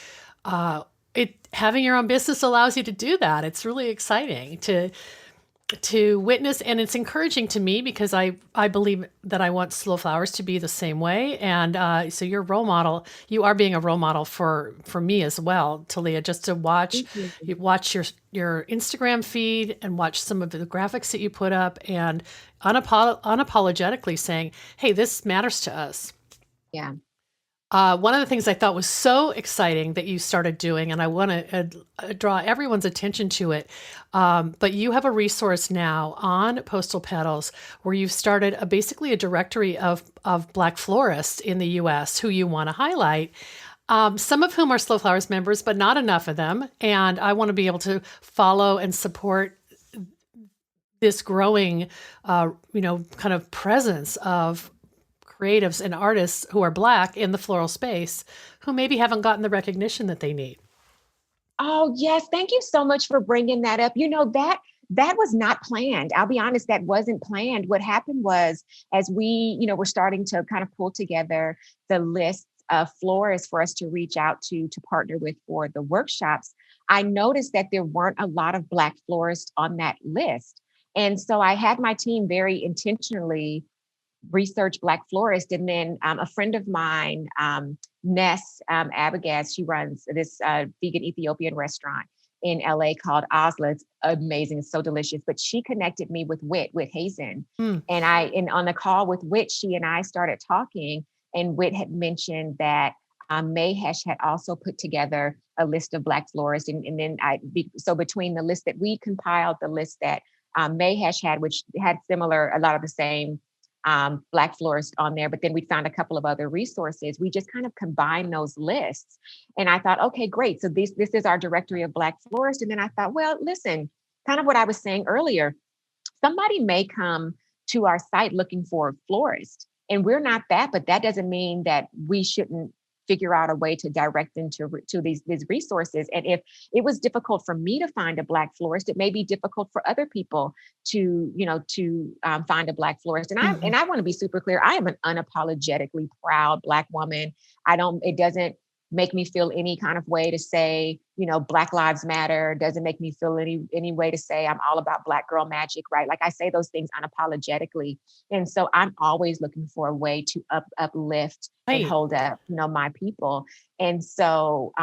having your own business allows you to do that. It's really exciting to witness, and it's encouraging to me, because I believe that I want Slow Flowers to be the same way. And so your role model, you are being a role model for me as well, Talia, just to watch your Instagram feed and watch some of the graphics that you put up, and unapologetically saying, hey, this matters to us. Yeah. One of the things I thought was so exciting that you started doing, and I want to draw everyone's attention to it, but you have a resource now on Postal Petals where you've started basically a directory of Black florists in the U.S. who you want to highlight. Some of whom are Slow Flowers members, but not enough of them. And I want to be able to follow and support this growing, kind of presence of creatives and artists who are Black in the floral space who maybe haven't gotten the recognition that they need. Oh, yes. Thank you so much for bringing that up. That was not planned. I'll be honest, that wasn't planned. What happened was, as we, were starting to kind of pull together the lists of florists for us to reach out to partner with for the workshops, I noticed that there weren't a lot of Black florists on that list. And so I had my team very intentionally research Black florist. And then a friend of mine, Ness Abagaz, she runs this vegan Ethiopian restaurant in LA called Osla. It's amazing. It's so delicious. But she connected me with Whit Hazen. And on the call with Whit, she and I started talking, and Whit had mentioned that Mahesh had also put together a list of Black florists. And then so between the list that we compiled, the list that Mahesh had, which had a lot of the same Black florists on there, but then we found a couple of other resources. We just kind of combined those lists. And I thought, okay, great. So this is our directory of Black florists. And then I thought, well, listen, kind of what I was saying earlier, somebody may come to our site looking for a florist, and we're not that, but that doesn't mean that we shouldn't figure out a way to direct them to these resources. And if it was difficult for me to find a Black florist, it may be difficult for other people to find a Black florist. And I want to be super clear. I am an unapologetically proud Black woman. It doesn't make me feel any kind of way to say, Black Lives Matter. It doesn't make me feel any way to say I'm all about Black girl magic, right? Like, I say those things unapologetically. And so I'm always looking for a way to uplift and hold up, my people. And so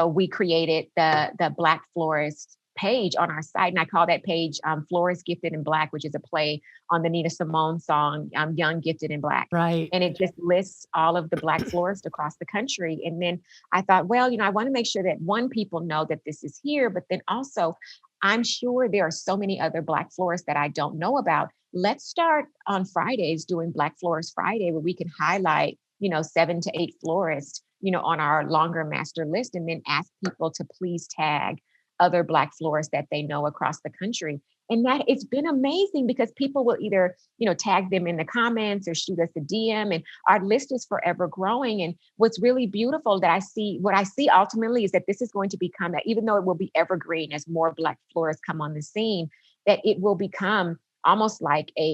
we created the Black florist page on our site. And I call that page Florist Gifted in Black, which is a play on the Nina Simone song, Young, Gifted in Black. Right. And it just lists all of the Black florists across the country. And then I thought, well, I want to make sure that people know that this is here, but then also I'm sure there are so many other Black florists that I don't know about. Let's start on Fridays doing Black Florist Friday, where we can highlight, 7 to 8 florists, on our longer master list, and then ask people to please tag other Black florists that they know across the country. And that it's been amazing, because people will either, tag them in the comments or shoot us a DM, and our list is forever growing. And what's really beautiful what I see ultimately is that this is going to become, even though it will be evergreen as more Black florists come on the scene, that it will become almost like a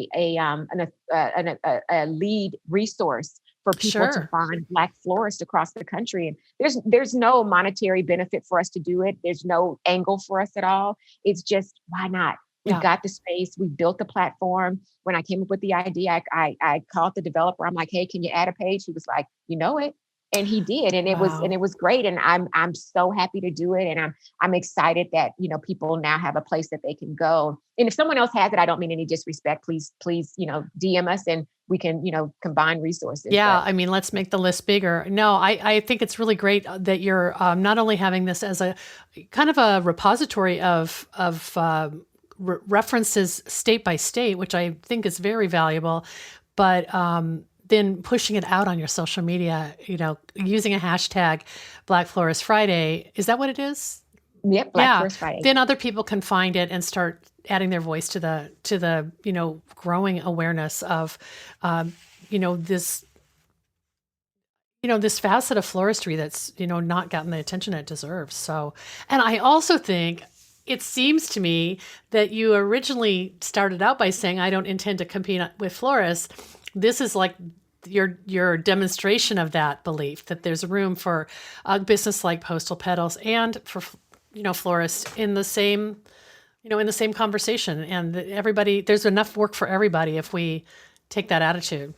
lead resource for people to find Black florists across the country. And there's no monetary benefit for us to do it. There's no angle for us at all. It's just, why not? We've got the space. We built the platform. When I came up with the idea, I called the developer. I'm like, hey, can you add a page? He was like, it. And he did. And it was great. And I'm so happy to do it. And I'm excited that, people now have a place that they can go. And if someone else has it, I don't mean any disrespect. Please, DM us and we can, combine resources. Yeah. But let's make the list bigger. No, I think it's really great that you're not only having this as a kind of a repository of references state by state, which I think is very valuable, but then pushing it out on your social media, using a hashtag Black Florist Friday. Is that what it is? Yep. Black Florist Friday. Then other people can find it and start adding their voice to the growing awareness of, this, this facet of floristry that's, not gotten the attention it deserves. So, and I also think it seems to me that you originally started out by saying, I don't intend to compete with florists. This is like your demonstration of that belief, that there's room for a business like Postal Petals and for, florists in the same conversation. And there's enough work for everybody if we take that attitude.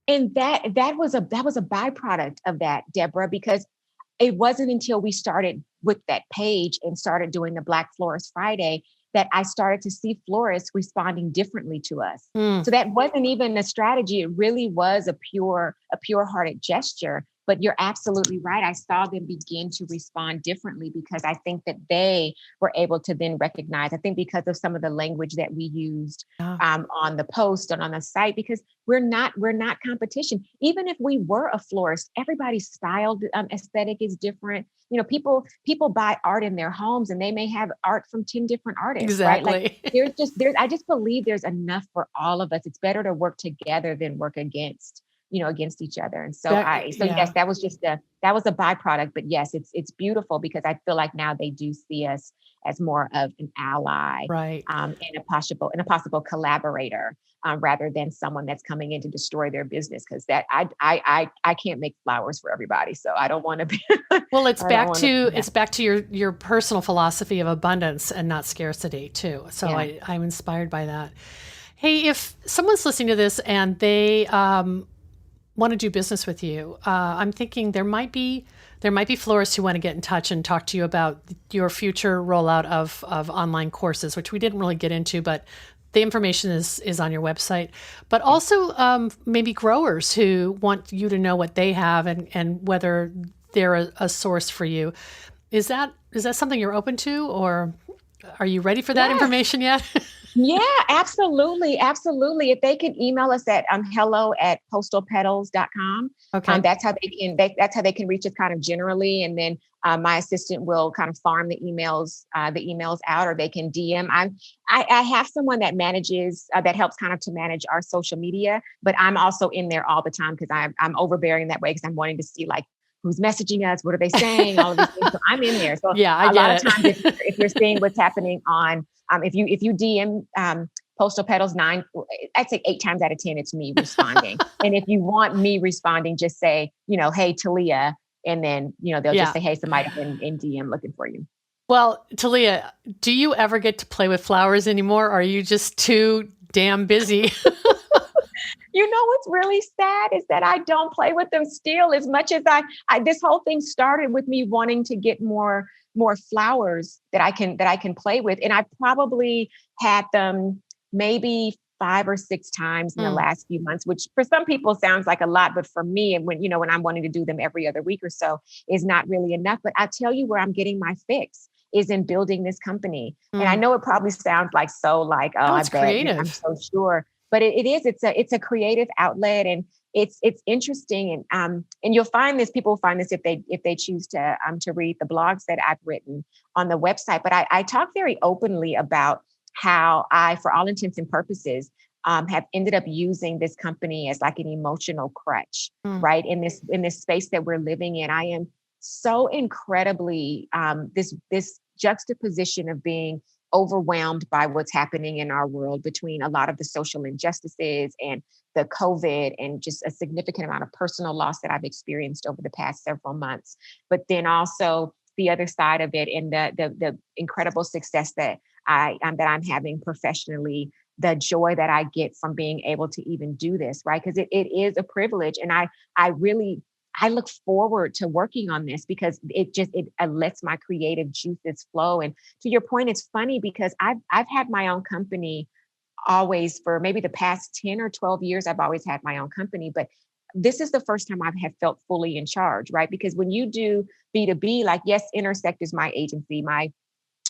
And that was a byproduct of that, Deborah, because it wasn't until we started with that page and started doing the Black Florist Friday that I started to see florists responding differently to us. Mm. So that wasn't even a strategy. It really was a pure hearted gesture. But you're absolutely right. I saw them begin to respond differently because I think that they were able to then recognize, I think because of some of the language that we used Yeah. on the post and on the site, because we're not competition. Even if we were a florist, everybody's style aesthetic is different. People buy art in their homes and they may have art from 10 different artists, right? Like Exactly. I just believe there's enough for all of us. It's better to work together than work against each other. And so yes, Yeah. that was a byproduct, but yes, it's beautiful because I feel like now they do see us as more of an ally, Right. and a possible collaborator, rather than someone that's coming in to destroy their business. Because that I can't make flowers for everybody, so I don't want to be. Well, it's I don't back want to. to Yeah, it's back to your personal philosophy of abundance and not scarcity too. So yeah, I'm inspired by that. Hey, if someone's listening to this and they want to do business with you, I'm thinking there might be florists who want to get in touch and talk to you about your future rollout of online courses, which we didn't really get into, but the information is on your website. But also maybe growers who want you to know what they have and whether they're a source for you. Is that something you're open to, or are you ready for that yeah. information yet? Yeah, absolutely. Absolutely. If they can email us at hello@postalpetals.com. Okay. That's how they can reach us kind of generally. And then my assistant will kind of farm the emails out, or they can DM. I have someone that manages, that helps kind of to manage our social media, but I'm also in there all the time because I'm overbearing that way because I'm wanting to see like who's messaging us, what are they saying, all of these things. So I'm in there. So Yeah, I a lot of get times, it. if you're seeing what's happening on, if you DM Postal Petals I'd say 8 times out of 10, it's me responding. And if you want me responding, just say, hey, Talia. And then, they'll just Yeah. say, hey, somebody in DM looking for you. Well, Talia, do you ever get to play with flowers anymore? Or are you just too damn busy? What's really sad is that I don't play with them still as much as this whole thing started with me wanting to get more flowers that I can play with. And I probably had them maybe 5 or 6 times in the last few months, which for some people sounds like a lot, but for me, and when I'm wanting to do them every other week or so, is not really enough. But I'll tell you where I'm getting my fix is in building this company. And I know it probably sounds like oh, Oh, I it's bet, I'm creative. so sure. But it is, it's a creative outlet, and it's interesting. And you'll find this, people find this if they choose to read the blogs that I've written on the website. But I talk very openly about how I, for all intents and purposes, have ended up using this company as like an emotional crutch, Mm. right? In this space that we're living in, I am so incredibly this juxtaposition of being overwhelmed by what's happening in our world between a lot of the social injustices and the COVID and just a significant amount of personal loss that I've experienced over the past several months. But then also the other side of it and the incredible success that I'm having professionally, the joy that I get from being able to even do this, right? Because it is a privilege. And I look forward to working on this because it lets my creative juices flow. And to your point, it's funny because I've had my own company always for maybe the past 10 or 12 years. I've always had my own company, but this is the first time I have felt fully in charge, right? Because when you do B2B, like, yes, Intersect is my agency. My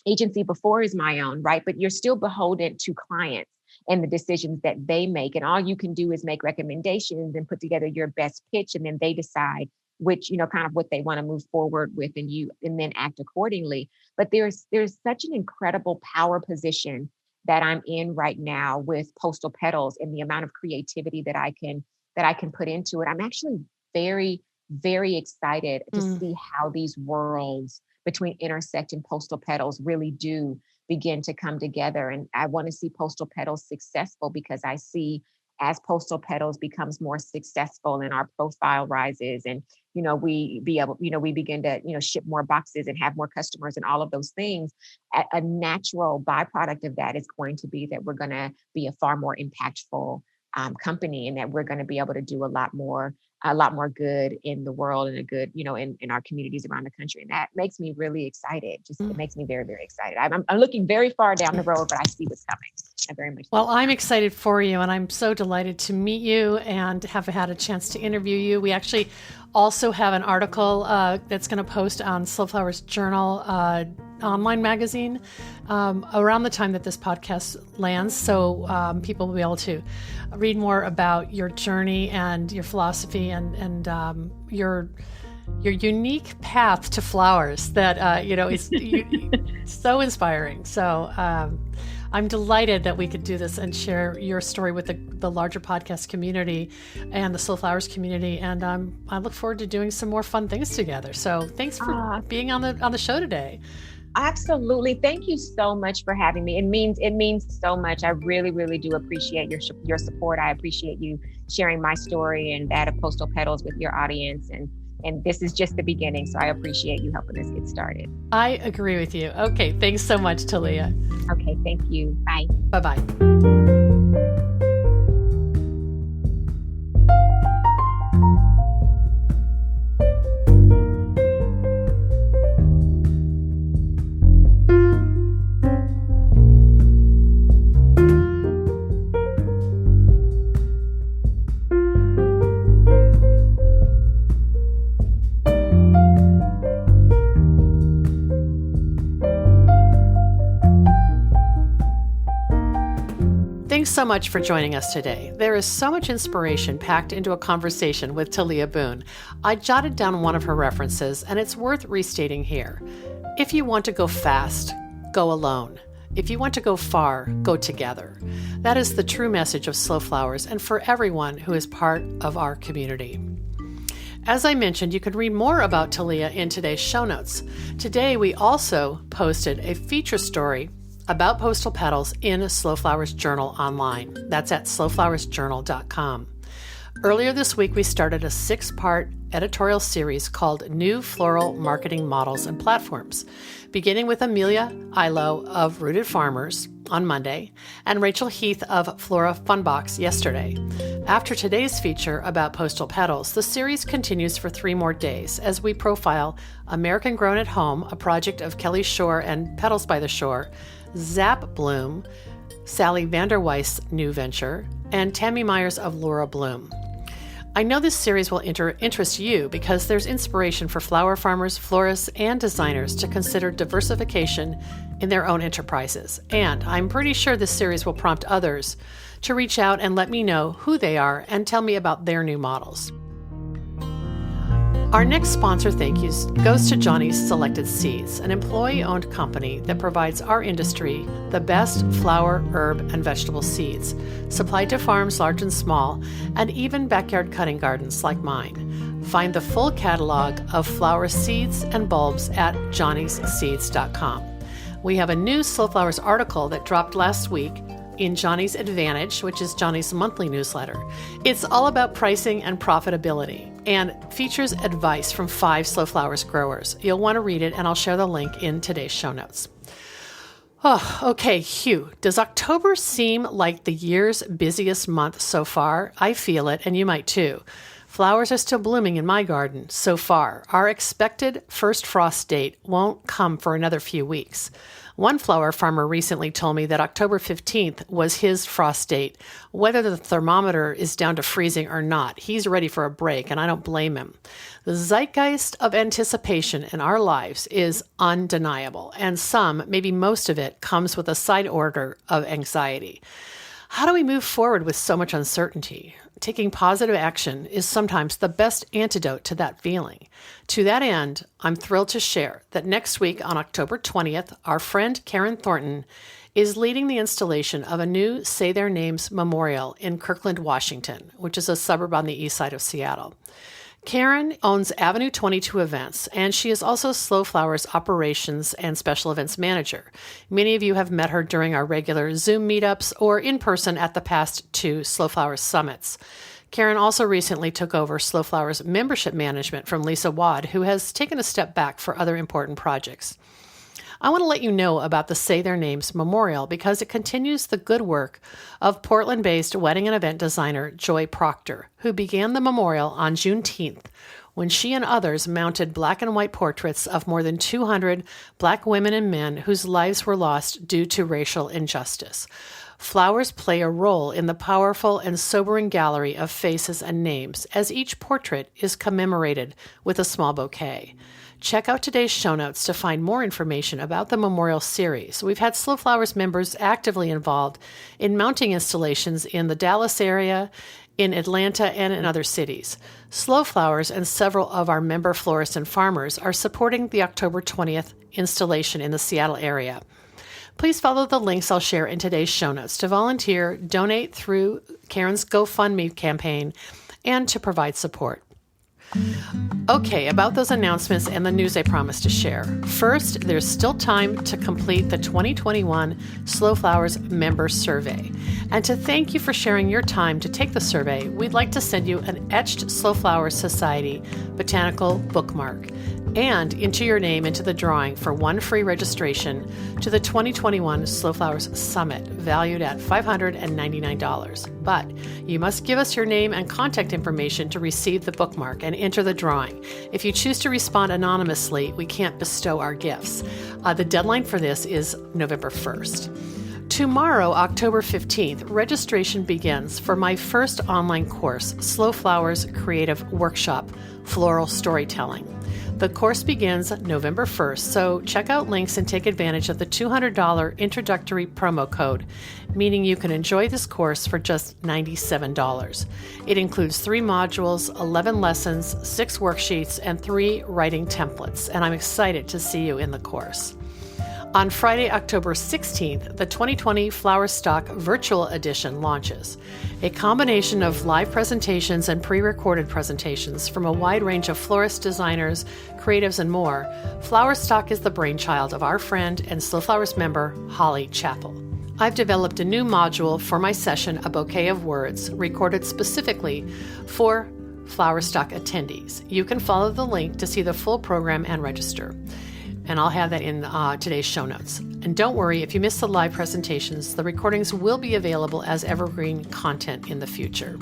agency before is my own, right? But you're still beholden to clients and the decisions that they make. And all you can do is make recommendations and put together your best pitch. And then they decide which, kind of what they want to move forward with, and then act accordingly. But there's such an incredible power position that I'm in right now with Postal Petals and the amount of creativity that I can put into it. I'm actually very, very excited to Mm. see how these worlds between Intersect and Postal Petals really do begin to come together. And I want to see Postal Petals successful because I see as Postal Petals becomes more successful and our profile rises and, we begin to, ship more boxes and have more customers and all of those things. A natural byproduct of that is going to be that we're going to be a far more impactful company, and that we're going to be able to do a lot more good in the world, and a good, in our communities around the country. And that makes me really excited. It makes me very, very excited. I'm looking very far down the road, but I see what's coming. I very much. Well, I'm excited for you, and I'm so delighted to meet you and have had a chance to interview you. We actually also have an article that's going to post on Slow Flowers Journal online magazine around the time that this podcast lands. So people will be able to read more about your journey and your philosophy and your unique path to flowers that, is so inspiring. So I'm delighted that we could do this and share your story with the larger podcast community and the Slow Flowers community. And I look forward to doing some more fun things together. So thanks for being on the show today. Absolutely. Thank you so much for having me. It means so much. I really, really do appreciate your support. I appreciate you sharing my story and that of Postal Petals with your audience. And this is just the beginning. So I appreciate you helping us get started. I agree with you. Okay. Thanks so much, Talia. Okay. Thank you. Bye. Bye-bye. Thanks so much for joining us today. There is so much inspiration packed into a conversation with Talia Boone. I jotted down one of her references, and it's worth restating here. If you want to go fast, go alone. If you want to go far, go together. That is the true message of Slow Flowers and for everyone who is part of our community. As I mentioned, you can read more about Talia in today's show notes. Today, we also posted a feature story about Postal Petals in Slow Flowers Journal online. That's at slowflowersjournal.com. Earlier this week, we started a 6-part editorial series called New Floral Marketing Models and Platforms, beginning with Amelia Ilo of Rooted Farmers on Monday and Rachel Heath of Flora Funbox yesterday. After today's feature about Postal Petals, the series continues for 3 more days as we profile American Grown at Home, a project of Kelly Shore and Petals by the Shore, Zap Bloom, Sally Vanderweist's new venture, and Tammy Myers of Laura Bloom. I know this series will interest you because there's inspiration for flower farmers, florists, and designers to consider diversification in their own enterprises. And I'm pretty sure this series will prompt others to reach out and let me know who they are and tell me about their new models. Our next sponsor thank yous goes to Johnny's Selected Seeds, an employee-owned company that provides our industry the best flower, herb, and vegetable seeds, supplied to farms large and small, and even backyard cutting gardens like mine. Find the full catalog of flower seeds and bulbs at johnnysseeds.com. We have a new Slow Flowers article that dropped last week in Johnny's Advantage, which is Johnny's monthly newsletter. It's all about pricing and profitability and features advice from 5 Slow Flowers growers. You'll want to read it, and I'll share the link in today's show notes. Oh, okay, Hugh. Does October seem like the year's busiest month so far? I feel it, and you might too. Flowers are still blooming in my garden so far. Our expected first frost date won't come for another few weeks. One flower farmer recently told me that October 15th was his frost date. Whether the thermometer is down to freezing or not, he's ready for a break, and I don't blame him. The zeitgeist of anticipation in our lives is undeniable, and some, maybe most of it, comes with a side order of anxiety. How do we move forward with so much uncertainty? Taking positive action is sometimes the best antidote to that feeling. To that end, I'm thrilled to share that next week on October 20th, our friend Karen Thornton is leading the installation of a new Say Their Names memorial in Kirkland, Washington, which is a suburb on the east side of Seattle. Karen owns Avenue 22 Events, and she is also Slow Flowers Operations and Special Events Manager. Many of you have met her during our regular Zoom meetups or in person at the past 2 Slow Flowers Summits. Karen also recently took over Slow Flowers membership management from Lisa Wad, who has taken a step back for other important projects. I want to let you know about the Say Their Names Memorial because it continues the good work of Portland-based wedding and event designer Joy Proctor, who began the memorial on Juneteenth when she and others mounted black and white portraits of more than 200 Black women and men whose lives were lost due to racial injustice. Flowers play a role in the powerful and sobering gallery of faces and names, as each portrait is commemorated with a small bouquet. Check out today's show notes to find more information about the memorial series. We've had Slow Flowers members actively involved in mounting installations in the Dallas area, in Atlanta, and in other cities. Slow Flowers and several of our member florists and farmers are supporting the October 20th installation in the Seattle area. Please follow the links I'll share in today's show notes to volunteer, donate through Karen's GoFundMe campaign, and to provide support. Okay, about those announcements and the news I promised to share. First, there's still time to complete the 2021 Slow Flowers member survey. And to thank you for sharing your time to take the survey, we'd like to send you an etched Slow Flowers Society botanical bookmark and enter your name into the drawing for one free registration to the 2021 Slow Flowers Summit, valued at $599. But you must give us your name and contact information to receive the bookmark and enter the drawing. If you choose to respond anonymously, we can't bestow our gifts. The deadline for this is November 1st. Tomorrow, October 15th, registration begins for my first online course, Slow Flowers Creative Workshop, Floral Storytelling. The course begins November 1st, so check out links and take advantage of the $200 introductory promo code, meaning you can enjoy this course for just $97. It includes 3 modules, 11 lessons, 6 worksheets, and 3 writing templates, and I'm excited to see you in the course. On Friday, October 16th, the 2020 Flower Stock Virtual Edition launches. A combination of live presentations and pre-recorded presentations from a wide range of florists, designers, creatives, and more, Flower Stock is the brainchild of our friend and Slow Flowers member, Holly Chappell. I've developed a new module for my session, A Bouquet of Words, recorded specifically for Flower Stock attendees. You can follow the link to see the full program and register. And I'll have that in today's show notes. And don't worry, if you miss the live presentations, the recordings will be available as evergreen content in the future.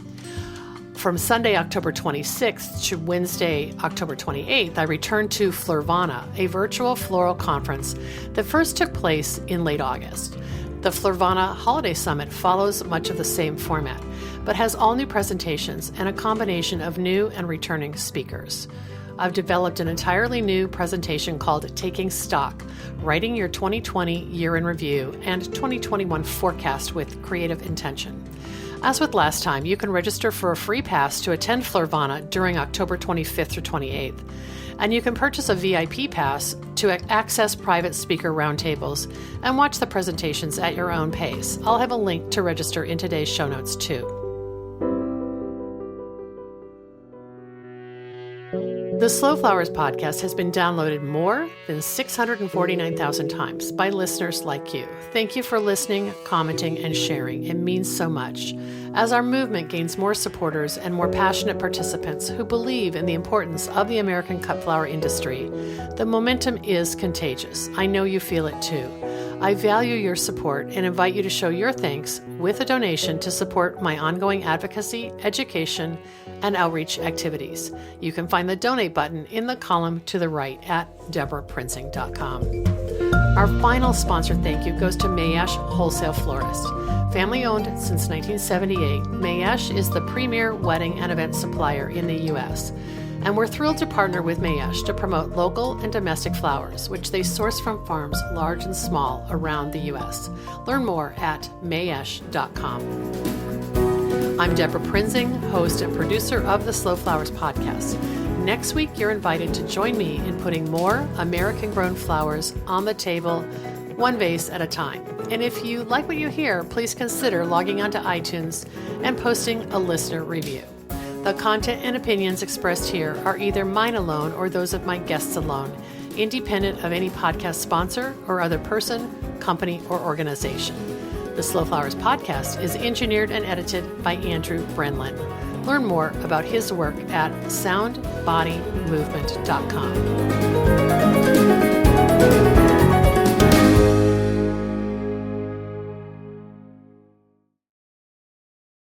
From Sunday, October 26th to Wednesday, October 28th, I returned to Florvana, a virtual floral conference that first took place in late August. The Florvana Holiday Summit follows much of the same format, but has all new presentations and a combination of new and returning speakers. I've developed an entirely new presentation called Taking Stock, Writing Your 2020 Year in Review and 2021 Forecast with Creative Intention. As with last time, you can register for a free pass to attend Florvana during October 25th through 28th. And you can purchase a VIP pass to access private speaker roundtables and watch the presentations at your own pace. I'll have a link to register in today's show notes too. The Slow Flowers podcast has been downloaded more than 649,000 times by listeners like you. Thank you for listening, commenting, and sharing. It means so much. As our movement gains more supporters and more passionate participants who believe in the importance of the American cut flower industry, the momentum is contagious. I know you feel it too. I value your support and invite you to show your thanks with a donation to support my ongoing advocacy, education, and outreach activities. You can find the donate button in the column to the right at deborahprinzing.com. Our final sponsor thank you goes to Mayesh Wholesale Florist. Family owned since 1978, Mayesh is the premier wedding and event supplier in the U.S., and we're thrilled to partner with Mayesh to promote local and domestic flowers, which they source from farms large and small around the U.S. Learn more at mayesh.com. I'm Deborah Prinzing, host and producer of the Slow Flowers podcast. Next week, you're invited to join me in putting more American-grown flowers on the table, one vase at a time. And if you like what you hear, please consider logging onto iTunes and posting a listener review. The content and opinions expressed here are either mine alone or those of my guests alone, independent of any podcast sponsor or other person, company, or organization. The Slow Flowers podcast is engineered and edited by Andrew Brenlin. Learn more about his work at soundbodymovement.com.